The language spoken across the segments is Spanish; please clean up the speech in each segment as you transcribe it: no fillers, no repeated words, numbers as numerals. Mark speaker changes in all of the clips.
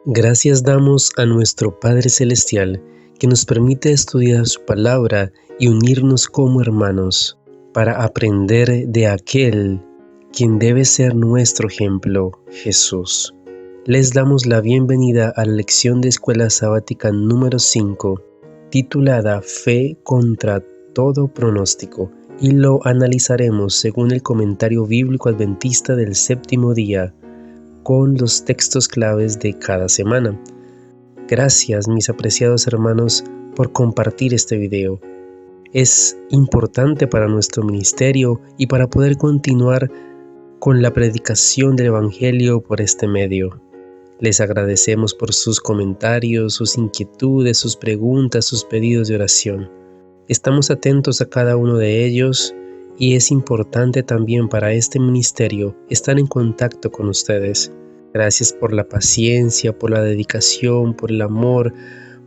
Speaker 1: Gracias damos a nuestro Padre Celestial, que nos permite estudiar su palabra y unirnos como hermanos, para aprender de aquel quien debe ser nuestro ejemplo, Jesús. Les damos la bienvenida a la lección de Escuela Sabática número 5, titulada Fe contra todo pronóstico, y lo analizaremos según el comentario bíblico adventista del séptimo día, con los textos claves de cada semana. Gracias, mis apreciados hermanos, por compartir este video. Es importante para nuestro ministerio y para poder continuar con la predicación del Evangelio por este medio. Les agradecemos por sus comentarios, sus inquietudes, sus preguntas, sus pedidos de oración. Estamos atentos a cada uno de ellos y es importante también para este ministerio estar en contacto con ustedes. Gracias por la paciencia, por la dedicación, por el amor,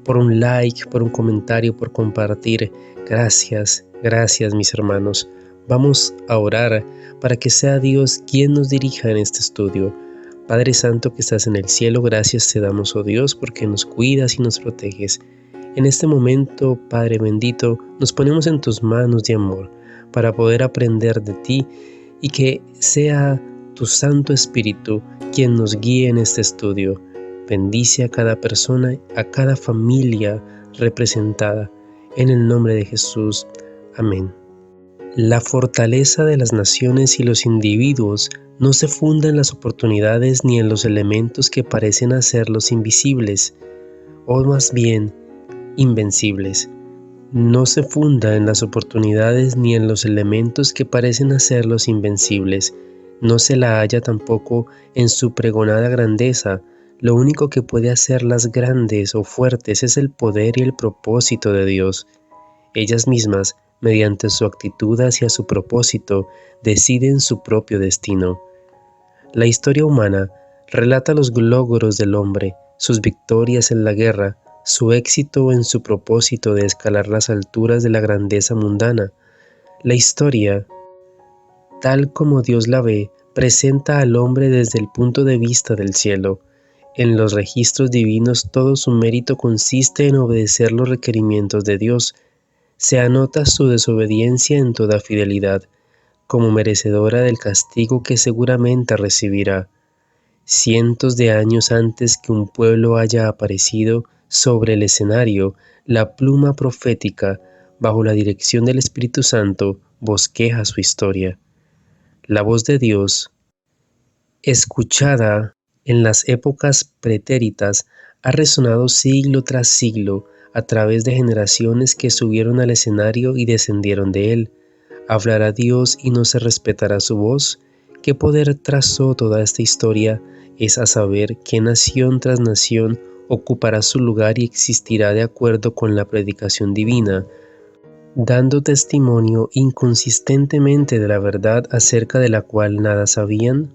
Speaker 1: por un like, por un comentario, por compartir. Gracias mis hermanos. Vamos a orar para que sea Dios quien nos dirija en este estudio. Padre Santo que estás en el cielo, gracias te damos, oh Dios, porque nos cuidas y nos proteges. En este momento, Padre bendito, nos ponemos en tus manos de amor para poder aprender de ti y que sea tu Santo Espíritu quien nos guíe en este estudio. Bendice a cada persona, a cada familia representada. En el nombre de Jesús. Amén. La fortaleza de las naciones y los individuos no se funda en las oportunidades ni en los elementos que parecen hacerlos invisibles, o más bien, invencibles. No se funda en las oportunidades ni en los elementos que parecen hacerlos invencibles. No se la halla tampoco en su pregonada grandeza. Lo único que puede hacerlas grandes o fuertes es el poder y el propósito de Dios. Ellas mismas, mediante su actitud hacia su propósito, deciden su propio destino. La historia humana relata los logros del hombre, sus victorias en la guerra, su éxito en su propósito de escalar las alturas de la grandeza mundana. La historia, tal como Dios la ve, presenta al hombre desde el punto de vista del cielo. En los registros divinos todo su mérito consiste en obedecer los requerimientos de Dios. Se anota su desobediencia en toda fidelidad, como merecedora del castigo que seguramente recibirá. Cientos de años antes que un pueblo haya aparecido sobre el escenario, la pluma profética, bajo la dirección del Espíritu Santo, bosqueja su historia. La voz de Dios, escuchada en las épocas pretéritas, ha resonado siglo tras siglo a través de generaciones que subieron al escenario y descendieron de él. ¿Hablará Dios y no se respetará su voz? ¿Qué poder trazó toda esta historia? Es a saber qué nación tras nación ocupará su lugar y existirá de acuerdo con la predicación divina, dando testimonio inconsistentemente de la verdad acerca de la cual nada sabían.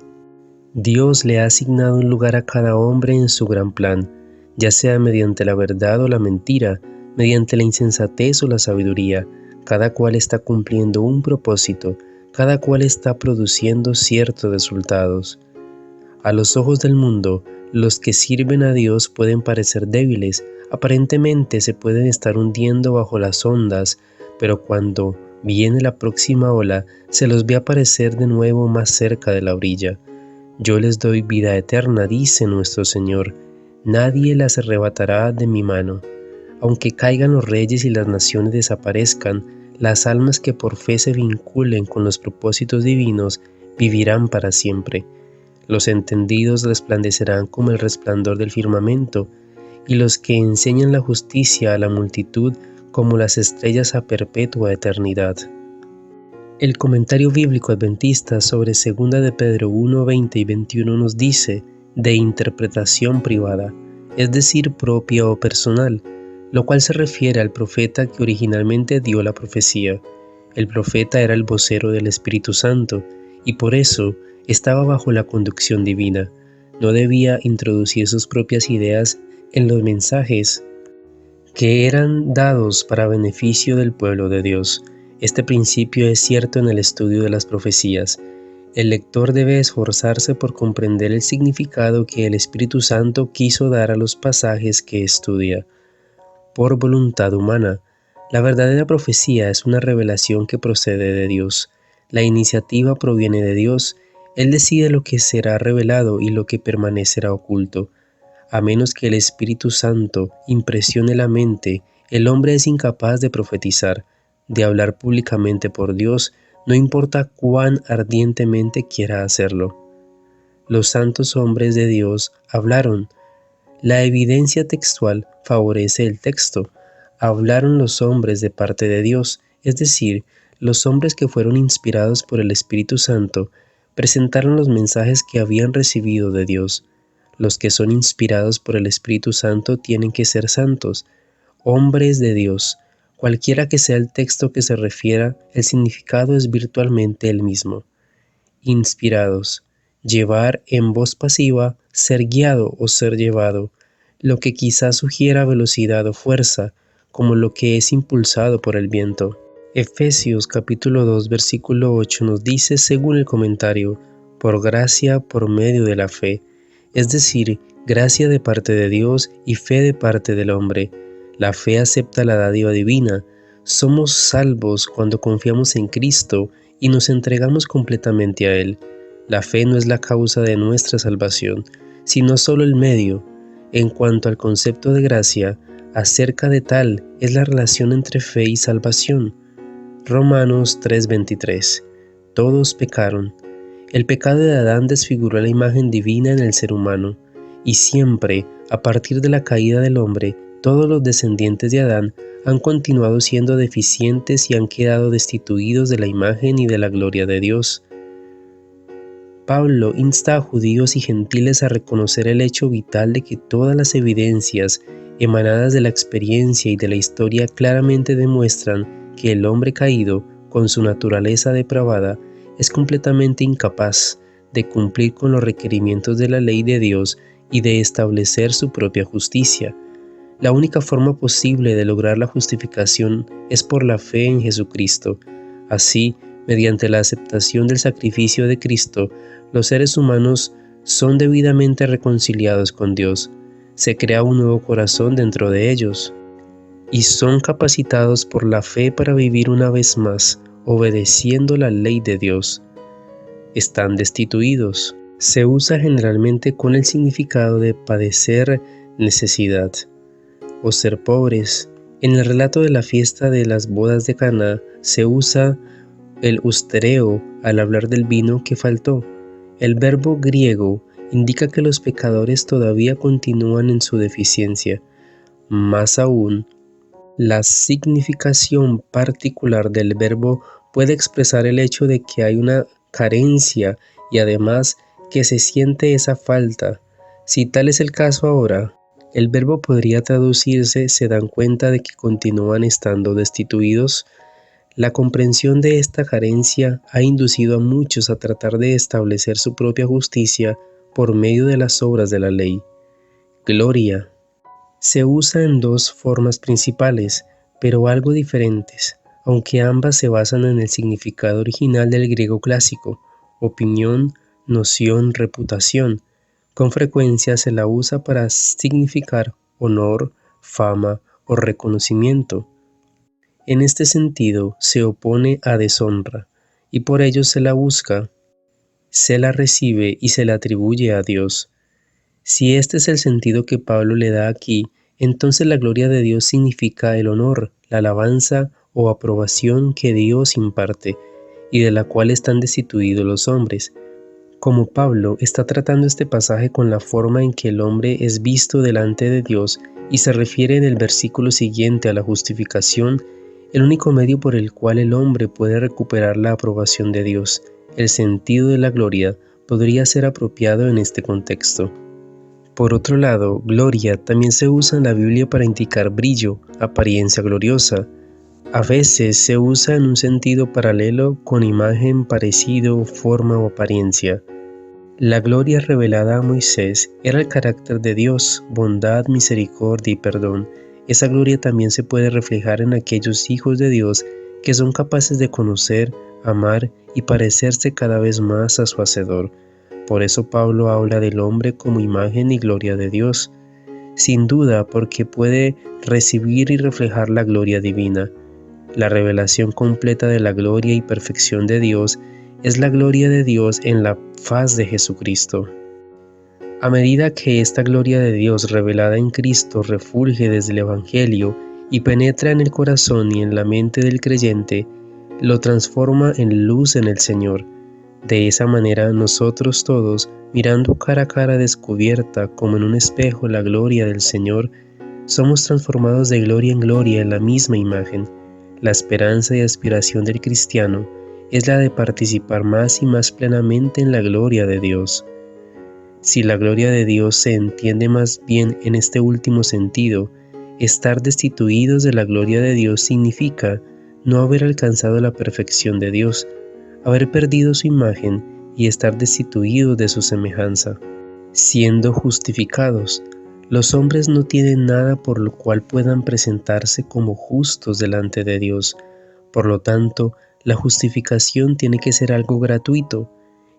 Speaker 1: Dios le ha asignado un lugar a cada hombre en su gran plan, ya sea mediante la verdad o la mentira, mediante la insensatez o la sabiduría. Cada cual está cumpliendo un propósito, cada cual está produciendo ciertos resultados. A los ojos del mundo, los que sirven a Dios pueden parecer débiles, aparentemente se pueden estar hundiendo bajo las ondas, pero cuando viene la próxima ola, se los ve aparecer de nuevo más cerca de la orilla. Yo les doy vida eterna, dice nuestro Señor, nadie las arrebatará de mi mano. Aunque caigan los reyes y las naciones desaparezcan, las almas que por fe se vinculen con los propósitos divinos vivirán para siempre. Los entendidos resplandecerán como el resplandor del firmamento, y los que enseñan la justicia a la multitud como las estrellas a perpetua eternidad. El comentario bíblico adventista sobre 2 de Pedro 1, 20 y 21 nos dice de interpretación privada, es decir, propia o personal, lo cual se refiere al profeta que originalmente dio la profecía. El profeta era el vocero del Espíritu Santo y por eso estaba bajo la conducción divina. No debía introducir sus propias ideas en los mensajes que eran dados para beneficio del pueblo de Dios. Este principio es cierto en el estudio de las profecías. El lector debe esforzarse por comprender el significado que el Espíritu Santo quiso dar a los pasajes que estudia. Por voluntad humana, la verdadera profecía es una revelación que procede de Dios. La iniciativa proviene de Dios. Él decide lo que será revelado y lo que permanecerá oculto. A menos que el Espíritu Santo impresione la mente, el hombre es incapaz de profetizar, de hablar públicamente por Dios, no importa cuán ardientemente quiera hacerlo. Los santos hombres de Dios hablaron. La evidencia textual favorece el texto. Hablaron los hombres de parte de Dios, es decir, los hombres que fueron inspirados por el Espíritu Santo, presentaron los mensajes que habían recibido de Dios. Los que son inspirados por el Espíritu Santo tienen que ser santos, hombres de Dios. Cualquiera que sea el texto que se refiera, el significado es virtualmente el mismo. Inspirados, llevar en voz pasiva, ser guiado o ser llevado, lo que quizás sugiera velocidad o fuerza, como lo que es impulsado por el viento. Efesios capítulo 2 versículo 8 nos dice, según el comentario, por gracia por medio de la fe, es decir, gracia de parte de Dios y fe de parte del hombre. La fe acepta la dádiva divina. Somos salvos cuando confiamos en Cristo y nos entregamos completamente a Él. La fe no es la causa de nuestra salvación, sino solo el medio. En cuanto al concepto de gracia, acerca de tal es la relación entre fe y salvación. Romanos 3:23. Todos pecaron. El pecado de Adán desfiguró la imagen divina en el ser humano, y siempre, a partir de la caída del hombre, todos los descendientes de Adán han continuado siendo deficientes y han quedado destituidos de la imagen y de la gloria de Dios. Pablo insta a judíos y gentiles a reconocer el hecho vital de que todas las evidencias emanadas de la experiencia y de la historia claramente demuestran que el hombre caído, con su naturaleza depravada, es completamente incapaz de cumplir con los requerimientos de la ley de Dios y de establecer su propia justicia. La única forma posible de lograr la justificación es por la fe en Jesucristo. Así, mediante la aceptación del sacrificio de Cristo, los seres humanos son debidamente reconciliados con Dios. Se crea un nuevo corazón dentro de ellos y son capacitados por la fe para vivir una vez más, obedeciendo la ley de Dios. Están destituidos. Se usa generalmente con el significado de padecer necesidad o ser pobres. En el relato de la fiesta de las bodas de Caná se usa el ustereo al hablar del vino que faltó. El verbo griego indica que los pecadores todavía continúan en su deficiencia. Más aún, la significación particular del verbo puede expresar el hecho de que hay una carencia y además que se siente esa falta. Si tal es el caso ahora, el verbo podría traducirse ¿se dan cuenta de que continúan estando destituidos? La comprensión de esta carencia ha inducido a muchos a tratar de establecer su propia justicia por medio de las obras de la ley. Gloria. Se usa en dos formas principales, pero algo diferentes, aunque ambas se basan en el significado original del griego clásico, opinión, noción, reputación. Con frecuencia se la usa para significar honor, fama o reconocimiento. En este sentido se opone a deshonra, y por ello se la busca, se la recibe y se la atribuye a Dios. Si este es el sentido que Pablo le da aquí, entonces la gloria de Dios significa el honor, la alabanza o aprobación que Dios imparte, y de la cual están destituidos los hombres. Como Pablo está tratando este pasaje con la forma en que el hombre es visto delante de Dios y se refiere en el versículo siguiente a la justificación, el único medio por el cual el hombre puede recuperar la aprobación de Dios, el sentido de la gloria, podría ser apropiado en este contexto. Por otro lado, gloria también se usa en la Biblia para indicar brillo, apariencia gloriosa. A veces se usa en un sentido paralelo con imagen, parecido, forma o apariencia. La gloria revelada a Moisés era el carácter de Dios, bondad, misericordia y perdón. Esa gloria también se puede reflejar en aquellos hijos de Dios que son capaces de conocer, amar y parecerse cada vez más a su Hacedor. Por eso Pablo habla del hombre como imagen y gloria de Dios, sin duda porque puede recibir y reflejar la gloria divina. La revelación completa de la gloria y perfección de Dios es la gloria de Dios en la faz de Jesucristo. A medida que esta gloria de Dios revelada en Cristo refulge desde el Evangelio y penetra en el corazón y en la mente del creyente, lo transforma en luz en el Señor. De esa manera nosotros todos, mirando cara a cara descubierta como en un espejo la gloria del Señor, somos transformados de gloria en gloria en la misma imagen. La esperanza y aspiración del cristiano es la de participar más y más plenamente en la gloria de Dios. Si la gloria de Dios se entiende más bien en este último sentido, estar destituidos de la gloria de Dios significa no haber alcanzado la perfección de Dios, haber perdido su imagen y estar destituidos de su semejanza. Siendo justificados, los hombres no tienen nada por lo cual puedan presentarse como justos delante de Dios. Por lo tanto, la justificación tiene que ser algo gratuito.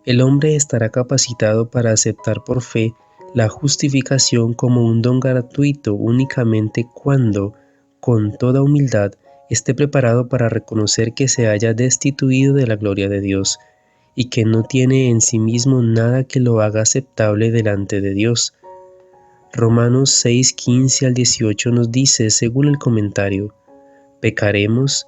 Speaker 1: El hombre estará capacitado para aceptar por fe la justificación como un don gratuito únicamente cuando, con toda humildad, esté preparado para reconocer que se haya destituido de la gloria de Dios y que no tiene en sí mismo nada que lo haga aceptable delante de Dios. Romanos 6, 15 al 18 nos dice, según el comentario, ¿pecaremos?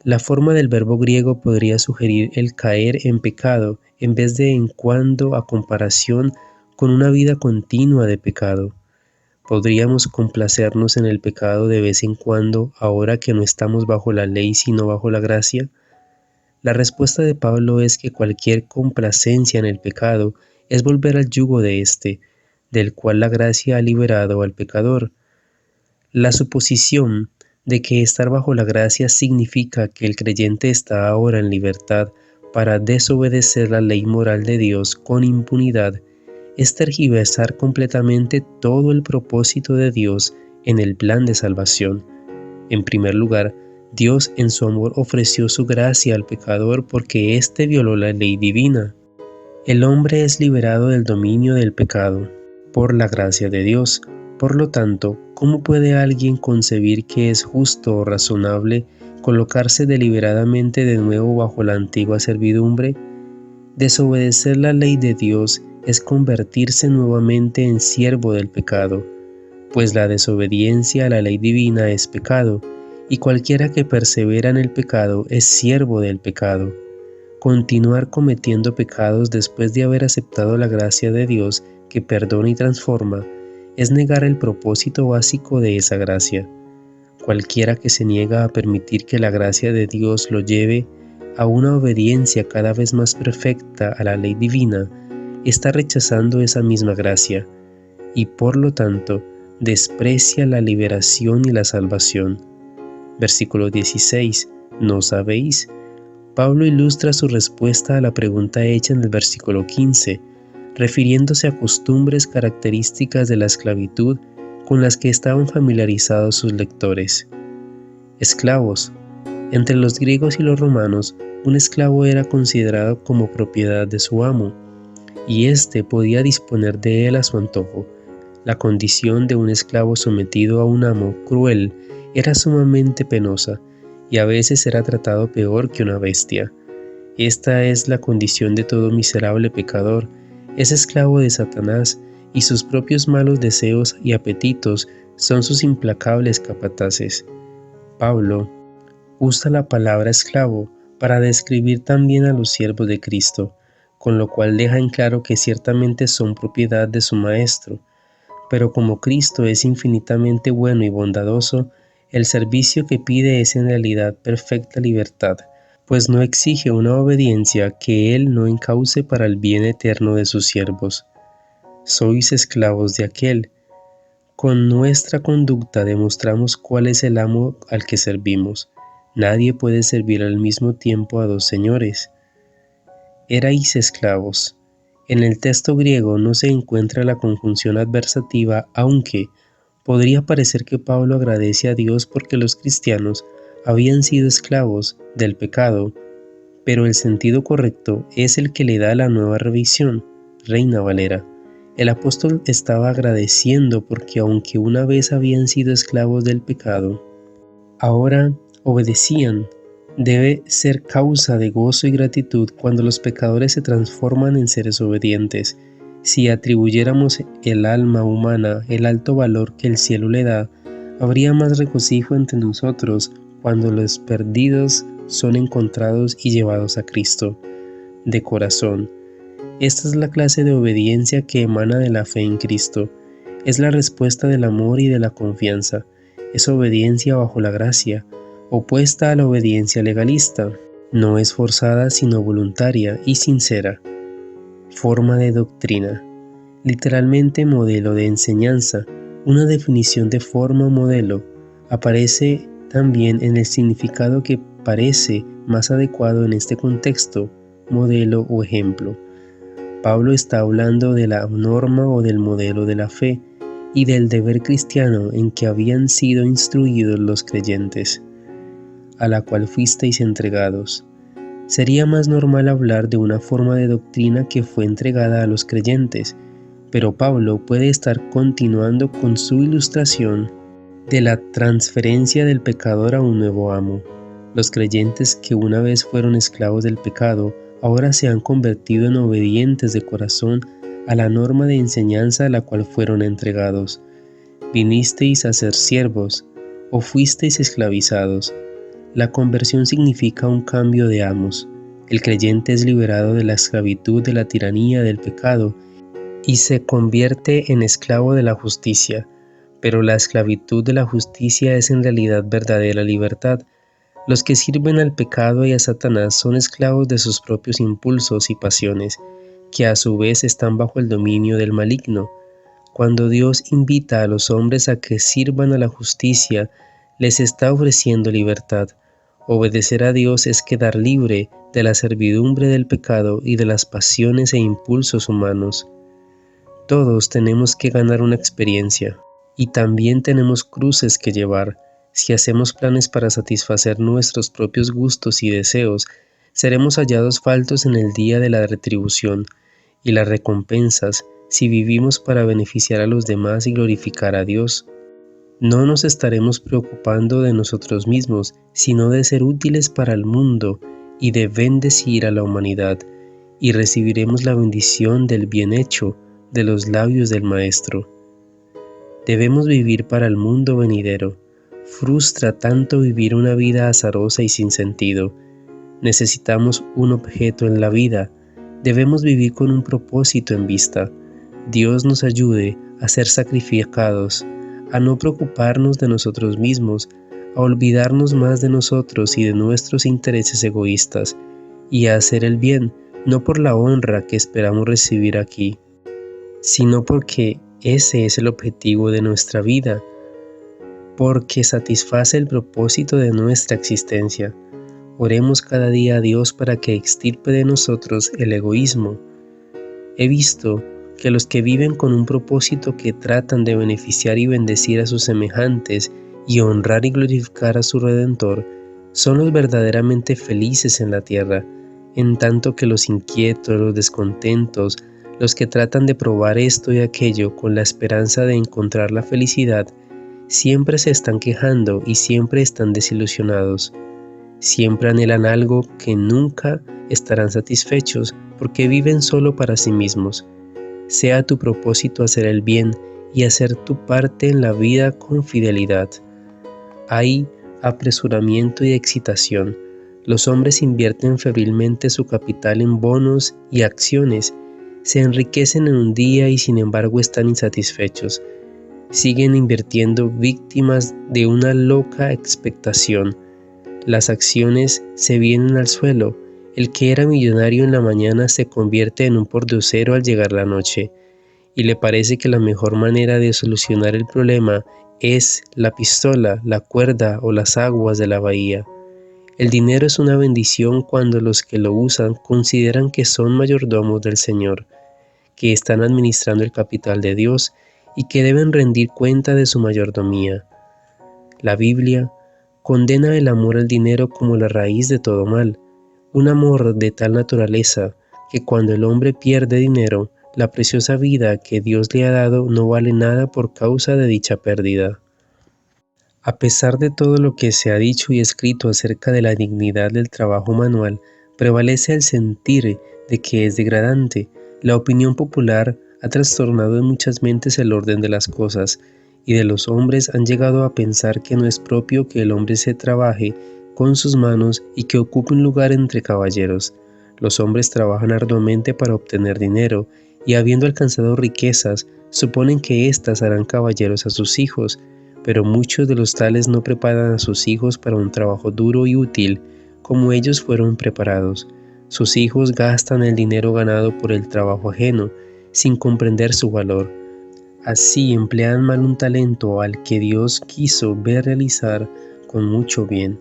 Speaker 1: La forma del verbo griego podría sugerir el caer en pecado en vez de en cuando a comparación con una vida continua de pecado. ¿Podríamos complacernos en el pecado de vez en cuando ahora que no estamos bajo la ley sino bajo la gracia? La respuesta de Pablo es que cualquier complacencia en el pecado es volver al yugo de éste, del cual la gracia ha liberado al pecador. La suposición de que estar bajo la gracia significa que el creyente está ahora en libertad para desobedecer la ley moral de Dios con impunidad es tergiversar completamente todo el propósito de Dios en el plan de salvación. En primer lugar, Dios en su amor ofreció su gracia al pecador porque éste violó la ley divina. El hombre es liberado del dominio del pecado por la gracia de Dios. Por lo tanto, ¿cómo puede alguien concebir que es justo o razonable colocarse deliberadamente de nuevo bajo la antigua servidumbre? Desobedecer la ley de Dios es convertirse nuevamente en siervo del pecado, pues la desobediencia a la ley divina es pecado, y cualquiera que persevera en el pecado es siervo del pecado. Continuar cometiendo pecados después de haber aceptado la gracia de Dios que perdona y transforma es negar el propósito básico de esa gracia. Cualquiera que se niega a permitir que la gracia de Dios lo lleve a una obediencia cada vez más perfecta a la ley divina, está rechazando esa misma gracia y por lo tanto desprecia la liberación y la salvación. Versículo 16. ¿No sabéis? Pablo ilustra su respuesta a la pregunta hecha en el versículo 15, refiriéndose a costumbres características de la esclavitud con las que estaban familiarizados sus lectores. Esclavos. Entre los griegos y los romanos, un esclavo era considerado como propiedad de su amo, y éste podía disponer de él a su antojo. La condición de un esclavo sometido a un amo cruel era sumamente penosa, y a veces era tratado peor que una bestia. Esta es la condición de todo miserable pecador, es esclavo de Satanás, y sus propios malos deseos y apetitos son sus implacables capataces. Pablo usa la palabra esclavo para describir también a los siervos de Cristo, con lo cual deja en claro que ciertamente son propiedad de su Maestro, pero como Cristo es infinitamente bueno y bondadoso, el servicio que pide es en realidad perfecta libertad, pues no exige una obediencia que Él no encauce para el bien eterno de sus siervos. Sois esclavos de aquel. Con nuestra conducta demostramos cuál es el amo al que servimos. Nadie puede servir al mismo tiempo a dos señores. Erais esclavos. En el texto griego no se encuentra la conjunción adversativa, aunque podría parecer que Pablo agradece a Dios porque los cristianos habían sido esclavos del pecado, pero el sentido correcto es el que le da la nueva revisión, Reina Valera. El apóstol estaba agradeciendo porque aunque una vez habían sido esclavos del pecado, ahora obedecían. Debe ser causa de gozo y gratitud cuando los pecadores se transforman en seres obedientes. Si atribuyéramos el alma humana el alto valor que el cielo le da, habría más regocijo entre nosotros cuando los perdidos son encontrados y llevados a Cristo. De corazón. Esta es la clase de obediencia que emana de la fe en Cristo. Es la respuesta del amor y de la confianza. Es obediencia bajo la gracia, opuesta a la obediencia legalista. No es forzada sino voluntaria y sincera. Forma de doctrina. Literalmente modelo de enseñanza. Una definición de forma modelo aparece también en el significado que parece más adecuado en este contexto, modelo o ejemplo. Pablo está hablando de la norma o del modelo de la fe y del deber cristiano en que habían sido instruidos los creyentes, a la cual fuisteis entregados. Sería más normal hablar de una forma de doctrina que fue entregada a los creyentes, pero Pablo puede estar continuando con su ilustración de la transferencia del pecador a un nuevo amo. Los creyentes que una vez fueron esclavos del pecado, ahora se han convertido en obedientes de corazón a la norma de enseñanza a la cual fueron entregados. Vinisteis a ser siervos, o fuisteis esclavizados. La conversión significa un cambio de amos. El creyente es liberado de la esclavitud de la tiranía del pecado y se convierte en esclavo de la justicia, pero la esclavitud de la justicia es en realidad verdadera libertad. Los que sirven al pecado y a Satanás son esclavos de sus propios impulsos y pasiones, que a su vez están bajo el dominio del maligno. Cuando Dios invita a los hombres a que sirvan a la justicia, les está ofreciendo libertad. Obedecer a Dios es quedar libre de la servidumbre del pecado y de las pasiones e impulsos humanos. Todos tenemos que ganar una experiencia, y también tenemos cruces que llevar. Si hacemos planes para satisfacer nuestros propios gustos y deseos, seremos hallados faltos en el día de la retribución y las recompensas si vivimos para beneficiar a los demás y glorificar a Dios. No nos estaremos preocupando de nosotros mismos, sino de ser útiles para el mundo y de bendecir a la humanidad, y recibiremos la bendición del bien hecho de los labios del Maestro. Debemos vivir para el mundo venidero. Frustra tanto vivir una vida azarosa y sin sentido. Necesitamos un objeto en la vida. Debemos vivir con un propósito en vista. Dios nos ayude a ser sacrificados, a no preocuparnos de nosotros mismos, a olvidarnos más de nosotros y de nuestros intereses egoístas, y a hacer el bien, no por la honra que esperamos recibir aquí, sino porque ese es el objetivo de nuestra vida, porque satisface el propósito de nuestra existencia. Oremos cada día a Dios para que extirpe de nosotros el egoísmo. He visto que los que viven con un propósito que tratan de beneficiar y bendecir a sus semejantes y honrar y glorificar a su Redentor, son los verdaderamente felices en la tierra, en tanto que los inquietos, los descontentos, los que tratan de probar esto y aquello con la esperanza de encontrar la felicidad, siempre se están quejando y siempre están desilusionados. Siempre anhelan algo que nunca estarán satisfechos porque viven solo para sí mismos. Sea tu propósito hacer el bien y hacer tu parte en la vida con fidelidad. Hay apresuramiento y excitación. Los hombres invierten febrilmente su capital en bonos y acciones. Se enriquecen en un día y sin embargo están insatisfechos. Siguen invirtiendo víctimas de una loca expectación. Las acciones se vienen al suelo. El que era millonario en la mañana se convierte en un pordiosero al llegar la noche, y le parece que la mejor manera de solucionar el problema es la pistola, la cuerda o las aguas de la bahía. El dinero es una bendición cuando los que lo usan consideran que son mayordomos del Señor, que están administrando el capital de Dios y que deben rendir cuenta de su mayordomía. La Biblia condena el amor al dinero como la raíz de todo mal. Un amor de tal naturaleza que cuando el hombre pierde dinero, la preciosa vida que Dios le ha dado no vale nada por causa de dicha pérdida. A pesar de todo lo que se ha dicho y escrito acerca de la dignidad del trabajo manual, prevalece el sentir de que es degradante. La opinión popular ha trastornado en muchas mentes el orden de las cosas, y de los hombres han llegado a pensar que no es propio que el hombre se trabaje con sus manos y que ocupe un lugar entre caballeros. Los hombres trabajan arduamente para obtener dinero, y habiendo alcanzado riquezas, suponen que éstas harán caballeros a sus hijos, pero muchos de los tales no preparan a sus hijos para un trabajo duro y útil como ellos fueron preparados. Sus hijos gastan el dinero ganado por el trabajo ajeno, sin comprender su valor. Así emplean mal un talento al que Dios quiso ver realizar con mucho bien.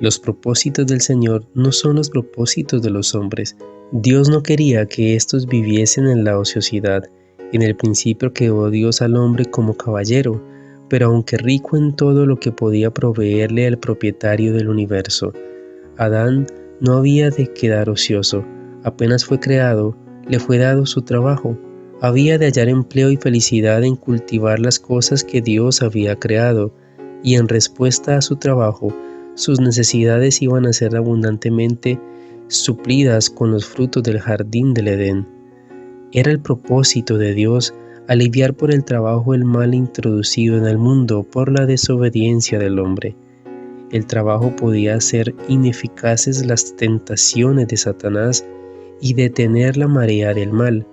Speaker 1: Los propósitos del Señor no son los propósitos de los hombres. Dios no quería que éstos viviesen en la ociosidad. En el principio creó Dios al hombre como caballero, pero aunque rico en todo lo que podía proveerle al propietario del universo, Adán no había de quedar ocioso. Apenas fue creado, le fue dado su trabajo. Había de hallar empleo y felicidad en cultivar las cosas que Dios había creado, y en respuesta a su trabajo, sus necesidades iban a ser abundantemente suplidas con los frutos del jardín del Edén. Era el propósito de Dios aliviar por el trabajo el mal introducido en el mundo por la desobediencia del hombre. El trabajo podía hacer ineficaces las tentaciones de Satanás y detener la marea del mal,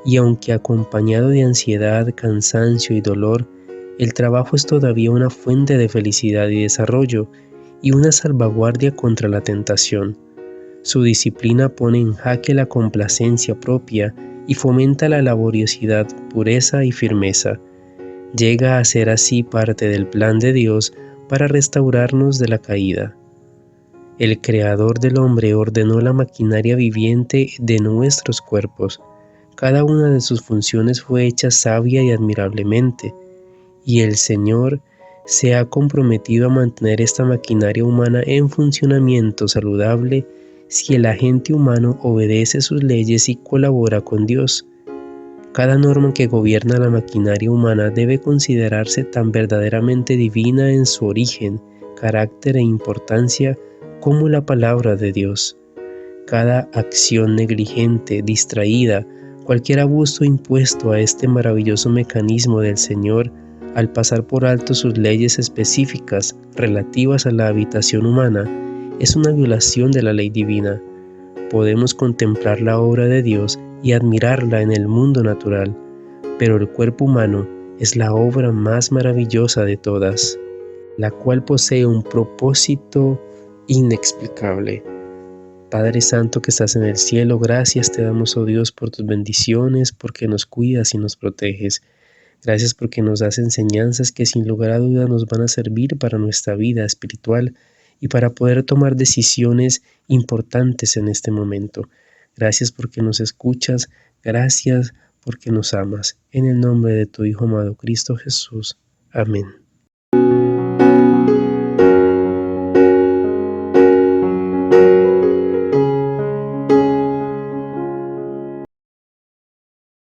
Speaker 1: y aunque acompañado de ansiedad, cansancio y dolor, el trabajo es todavía una fuente de felicidad y desarrollo, y una salvaguardia contra la tentación. Su disciplina pone en jaque la complacencia propia y fomenta la laboriosidad, pureza y firmeza. Llega a ser así parte del plan de Dios para restaurarnos de la caída. El Creador del hombre ordenó la maquinaria viviente de nuestros cuerpos. Cada una de sus funciones fue hecha sabia y admirablemente, y el Señor se ha comprometido a mantener esta maquinaria humana en funcionamiento saludable si el agente humano obedece sus leyes y colabora con Dios. Cada norma que gobierna la maquinaria humana debe considerarse tan verdaderamente divina en su origen, carácter e importancia como la palabra de Dios. Cada acción negligente, distraída, cualquier abuso impuesto a este maravilloso mecanismo del Señor al pasar por alto sus leyes específicas relativas a la habitación humana, es una violación de la ley divina. Podemos contemplar la obra de Dios y admirarla en el mundo natural, pero el cuerpo humano es la obra más maravillosa de todas, la cual posee un propósito inexplicable. Padre Santo que estás en el cielo, gracias te damos, oh Dios, por tus bendiciones, porque nos cuidas y nos proteges. Gracias porque nos das enseñanzas que sin lugar a dudas nos van a servir para nuestra vida espiritual y para poder tomar decisiones importantes en este momento. Gracias porque nos escuchas, gracias porque nos amas. En el nombre de tu Hijo amado Cristo Jesús. Amén.